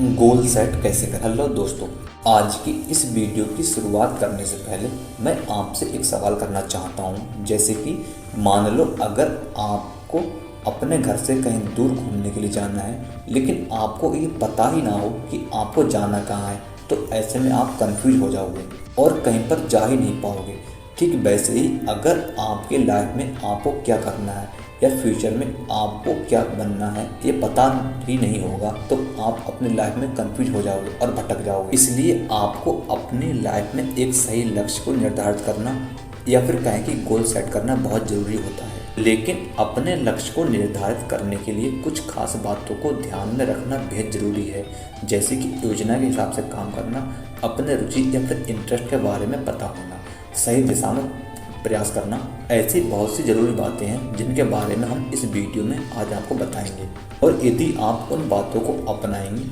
Goal set कैसे करें। Hello दोस्तों, आज की इस वीडियो की शुरुआत करने से पहले मैं आपसे एक सवाल करना चाहता हूं। जैसे कि मान लो अगर आपको अपने घर से कहीं दूर घूमने के लिए जाना है, लेकिन आपको ये पता ही ना हो कि आपको जाना कहाँ है, तो ऐसे में आप कंफ्यूज हो जाओगे और कहीं पर जा ही नहीं पाओगे। ठीक वैसे ही अगर आपके लाइफ में आपको क्या करना है या फ्यूचर में आपको क्या बनना है ये पता ही नहीं होगा, तो आप अपनी लाइफ में कंफ्यूज हो जाओगे और भटक जाओगे। इसलिए आपको अपनी लाइफ में एक सही लक्ष्य को निर्धारित करना या फिर कहें कि गोल सेट करना बहुत ज़रूरी होता है। लेकिन अपने लक्ष्य को निर्धारित करने के लिए कुछ खास बातों को ध्यान में रखना बेहद ज़रूरी है। जैसे कि योजना के हिसाब से काम करना, अपने रुचि या फिर इंटरेस्ट के बारे में पता होना, सही दिशा में प्रयास करना। ऐसी बहुत सी ज़रूरी बातें हैं जिनके बारे में हम इस वीडियो में आज आपको बताएंगे। और यदि आप उन बातों को अपनाएंगे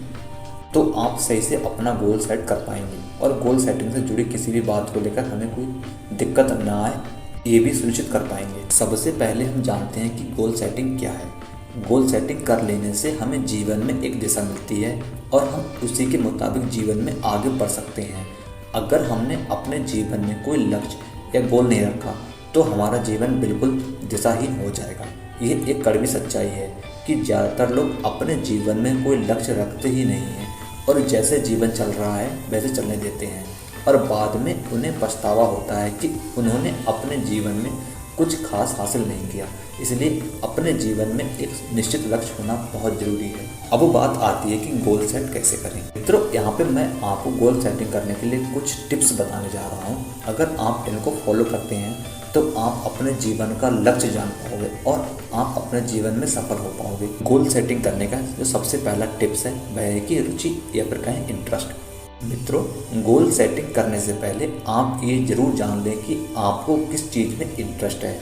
तो आप सही से अपना गोल सेट कर पाएंगे और गोल सेटिंग से जुड़ी किसी भी बात को लेकर हमें कोई दिक्कत ना आए ये भी सुनिश्चित कर पाएंगे। सबसे पहले हम जानते हैं कि गोल सेटिंग क्या है। गोल सेटिंग कर लेने से हमें जीवन में एक दिशा मिलती है और हम उसी के मुताबिक जीवन में आगे बढ़ सकते हैं। अगर हमने अपने जीवन में कोई लक्ष्य या गोल नहीं रखा तो हमारा जीवन बिल्कुल दिशाहीन हो जाएगा। ये एक कड़वी सच्चाई है कि ज़्यादातर लोग अपने जीवन में कोई लक्ष्य रखते ही नहीं हैं और जैसे जीवन चल रहा है वैसे चलने देते हैं और बाद में उन्हें पछतावा होता है कि उन्होंने अपने जीवन में कुछ खास हासिल नहीं किया। इसलिए अपने जीवन में एक निश्चित लक्ष्य होना बहुत ज़रूरी है। अब वो बात आती है कि गोल सेट कैसे करें। मित्रों, यहाँ पे मैं आपको गोल सेटिंग करने के लिए कुछ टिप्स बताने जा रहा हूँ। अगर आप इनको फॉलो करते हैं तो आप अपने जीवन का लक्ष्य जान पाओगे और आप अपने जीवन में सफल हो पाओगे। गोल सेटिंग करने का जो सबसे पहला टिप्स है वह है कि रुचि या फिर कहें इंटरेस्ट। मित्रों, गोल सेटिंग करने से पहले आप ये जरूर जान लें कि आपको किस चीज़ में इंटरेस्ट है।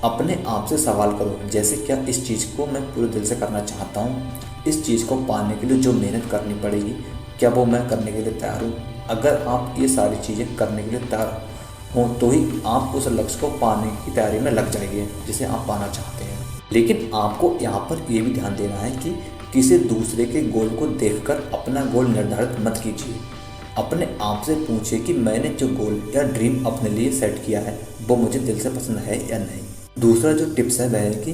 अपने आप से सवाल करो, जैसे क्या इस चीज़ को मैं पूरे दिल से करना चाहता हूँ, इस चीज़ को पाने के लिए जो मेहनत करनी पड़ेगी क्या वो मैं करने के लिए तैयार हूँ। अगर आप ये सारी चीज़ें करने के लिए तैयार हों तो ही आप उस लक्ष्य को पाने की तैयारी में लग जाइए जिसे आप पाना चाहते हैं। लेकिन आपको यहाँ पर ये भी ध्यान देना है कि किसी दूसरे के गोल को देखकर अपना गोल निर्धारित मत कीजिए। अपने आप से पूछिए कि मैंने जो गोल या ड्रीम अपने लिए सेट किया है वो मुझे दिल से पसंद है या नहीं। दूसरा जो टिप्स है वह है कि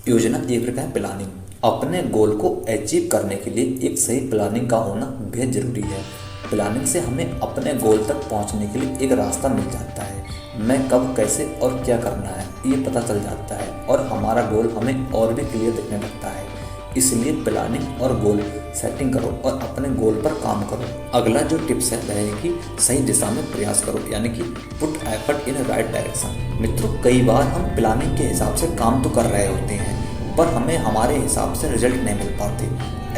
योजना एक प्रकार प्लानिंग। अपने गोल को अचीव करने के लिए एक सही प्लानिंग का होना बेहद ज़रूरी है। प्लानिंग से हमें अपने गोल तक पहुंचने के लिए एक रास्ता मिल जाता है। मैं कब, कैसे और क्या करना है ये पता चल जाता है और हमारा गोल हमें और भी क्लियर दिखने लगता है। इसलिए प्लानिंग और गोल सेटिंग करो और अपने गोल पर काम करो। अगला जो टिप्स है वह है कि सही दिशा में प्रयास करो, यानी कि put effort in right direction. मित्रों, कई बार हम प्लानिंग के हिसाब से काम तो कर रहे होते हैं पर हमें हमारे हिसाब से रिजल्ट नहीं मिल पाते।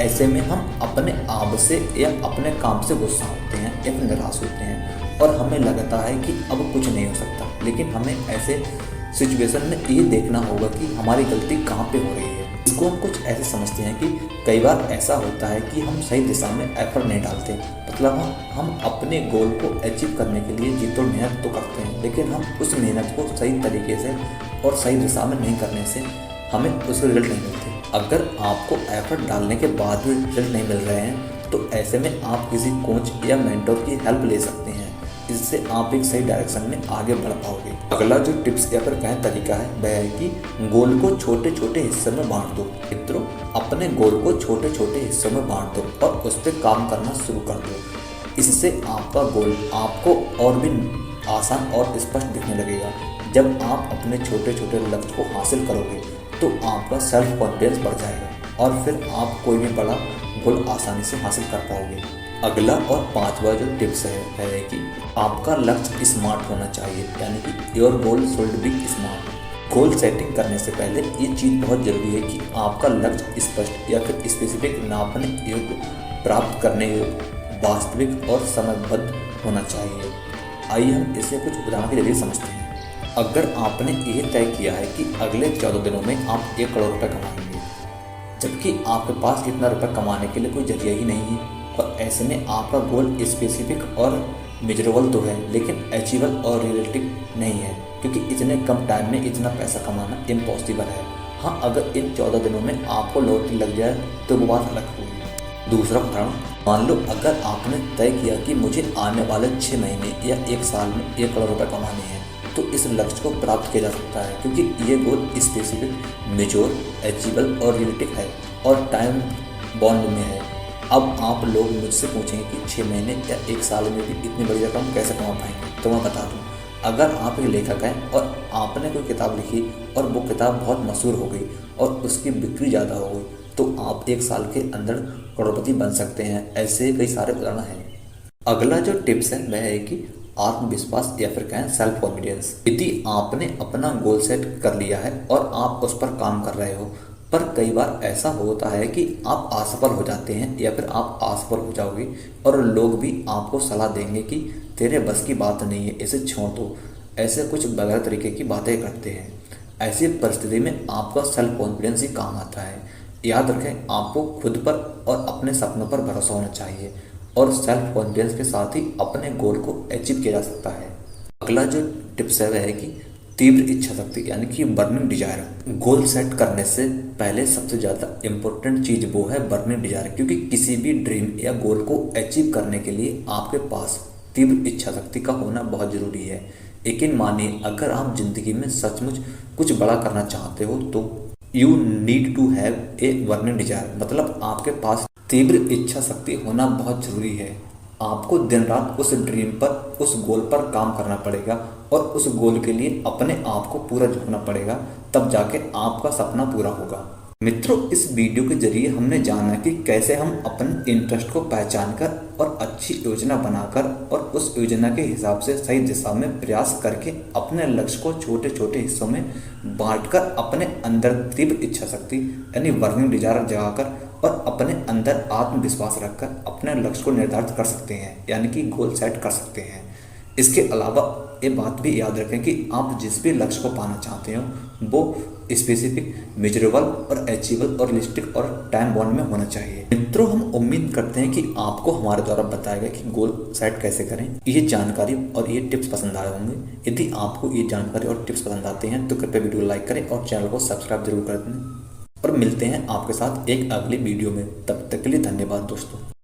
ऐसे में हम अपने आप से या अपने काम से गुस्सा होते हैं या फिर निराश होते हैं और हमें लगता है कि अब कुछ नहीं हो सकता। लेकिन हमें ऐसे सिचुएशन में ये देखना होगा कि हमारी गलती कहाँ पे हो रही है। इसको हम कुछ ऐसे समझते हैं कि कई बार ऐसा होता है कि हम सही दिशा में एफर्ट नहीं डालते। मतलब हम अपने गोल को अचीव करने के लिए जी तो मेहनत तो करते हैं, लेकिन हम उस मेहनत को सही तरीके से और सही दिशा में नहीं करने से हमें उसके रिजल्ट नहीं मिलते। अगर आपको एफर्ट डालने के बाद भी रिजल्ट नहीं मिल रहे हैं तो ऐसे में आप किसी कोच या मेंटोर की हेल्प ले सकते हैं। इससे आप एक सही डायरेक्शन में आगे बढ़ पाओगे। अगला जो टिप्स या फिर कहें तरीका है वह है कि गोल को छोटे छोटे हिस्सों में बांट दो। मित्रों, अपने गोल को छोटे छोटे हिस्सों में बांट दो और उस पर काम करना शुरू कर दो। इससे आपका गोल आपको और भी आसान और स्पष्ट दिखने लगेगा। जब आप अपने छोटे छोटे लक्ष्य को हासिल करोगे तो आपका सेल्फ कॉन्फिडेंस बढ़ जाएगा और फिर आप कोई भी बड़ा गोल आसानी से हासिल कर पाओगे। अगला और पांचवा जो टिप्स है वह है कि आपका लक्ष्य स्मार्ट होना चाहिए, यानी कि your goal should be smart. Goal setting करने से पहले ये चीज़ बहुत ज़रूरी है कि आपका लक्ष्य स्पष्ट या फिर स्पेसिफिक, नापने योग्य, प्राप्त करने योग्य, वास्तविक और समयबद्ध होना चाहिए। आइए हम इसे कुछ उदाहरण के जरिए समझते हैं। अगर आपने ये तय किया है कि अगले 14 दिनों में आप 1 करोड़ रुपये कमाएंगे, जबकि आपके पास इतना रुपये कमाने के लिए कोई जरिया ही नहीं है, और ऐसे में आपका गोल स्पेसिफिक और मेजरेबल तो है लेकिन अचीवेबल और रियलिस्टिक नहीं है, क्योंकि इतने कम टाइम में इतना पैसा कमाना इम्पॉसिबल है। हाँ, अगर इन 14 दिनों में आपको लॉटरी लग जाए तो वो बात अलग होगी। दूसरा उदाहरण, मान लो अगर आपने तय किया कि मुझे आने वाले 6 महीने या 1 साल में 1 करोड़ रुपए कमाने हैं, तो इस लक्ष्य को प्राप्त किया जा सकता है क्योंकि ये गोल स्पेसिफिक, मेच्योर, अचीवेबल और रियलिस्टिक है और टाइम बॉन्ड में है। अब आप लोग मुझसे पूछेंगे कि 6 महीने या 1 साल में भी इतनी बड़ी रकम कैसे कमा पाएंगे, तो मैं बता दूं, अगर आप एक लेखक हैं और आपने कोई किताब लिखी और वो किताब बहुत मशहूर हो गई और उसकी बिक्री ज़्यादा हो गई, तो आप 1 साल के अंदर करोड़पति बन सकते हैं। ऐसे कई सारे उदाहरण हैं। अगला जो टिप्स है वह है कि आत्मविश्वास या फिर कहें सेल्फ कॉन्फिडेंस। यदि आपने अपना गोल सेट कर लिया है और आप उस पर काम कर रहे हो, पर कई बार ऐसा होता है कि आप असफल हो जाते हैं या फिर आप असफल हो जाओगे और लोग भी आपको सलाह देंगे कि तेरे बस की बात नहीं है, इसे छोड़ दो, ऐसे कुछ बगैर तरीके की बातें करते हैं। ऐसी परिस्थिति में आपका सेल्फ कॉन्फिडेंस ही काम आता है। याद रखें, आपको खुद पर और अपने सपनों पर भरोसा होना चाहिए और सेल्फ कॉन्फिडेंस के साथ ही अपने गोल को अचीव किया जा सकता है। अगला जो टिप्स है वह है कि तीव्र इच्छा शक्ति यानी कि बर्निंग डिजायर। गोल सेट करने से पहले सबसे ज़्यादा इम्पोर्टेंट चीज़ वो है बर्निंग डिजायर, क्योंकि किसी भी ड्रीम या गोल को अचीव करने के लिए आपके पास तीव्र इच्छा शक्ति का होना बहुत ज़रूरी है। यकीन मानिए, अगर आप जिंदगी में सचमुच कुछ बड़ा करना चाहते हो तो you need to have a burning desire, मतलब आपके पास तीव्र इच्छा शक्ति होना बहुत जरूरी है। आपको दिन रात उस ड्रीम पर, उस गोल पर काम करना पड़ेगा और उस गोल के लिए अपने आप को पूरा झोंकना पड़ेगा, तब जाके आपका सपना पूरा होगा। मित्रों, इस वीडियो के जरिए हमने जाना कि कैसे हम अपने इंटरेस्ट को पहचान कर और अच्छी योजना बनाकर और उस योजना के हिसाब से सही दिशा में प्रयास करके अपने लक्ष्य को छोटे छोटे हिस्सों में बांटकर अपने अंदर तीव्र इच्छा शक्ति यानी बर्निंग डिजायर जगाकर और अपने अंदर आत्मविश्वास रखकर अपने लक्ष्य को निर्धारित कर सकते हैं, यानी कि गोल सेट कर सकते हैं। इसके अलावा ये बात भी याद रखें कि आप जिस भी लक्ष्य को पाना चाहते हो वो स्पेसिफिक, मेजरेबल और अचीवेबल और रियलिस्टिक और टाइम बॉन्ड में होना चाहिए। मित्रों, हम उम्मीद करते हैं कि आपको हमारे द्वारा बताया गया कि गोल सेट कैसे करें, ये जानकारी और ये टिप्स पसंद आए होंगे। यदि आपको ये जानकारी और टिप्स पसंद आते हैं तो कृपया वीडियो लाइक करें और चैनल को सब्सक्राइब जरूर कर दें। और मिलते हैं आपके साथ एक अगली वीडियो में। तब तक के लिए धन्यवाद दोस्तों।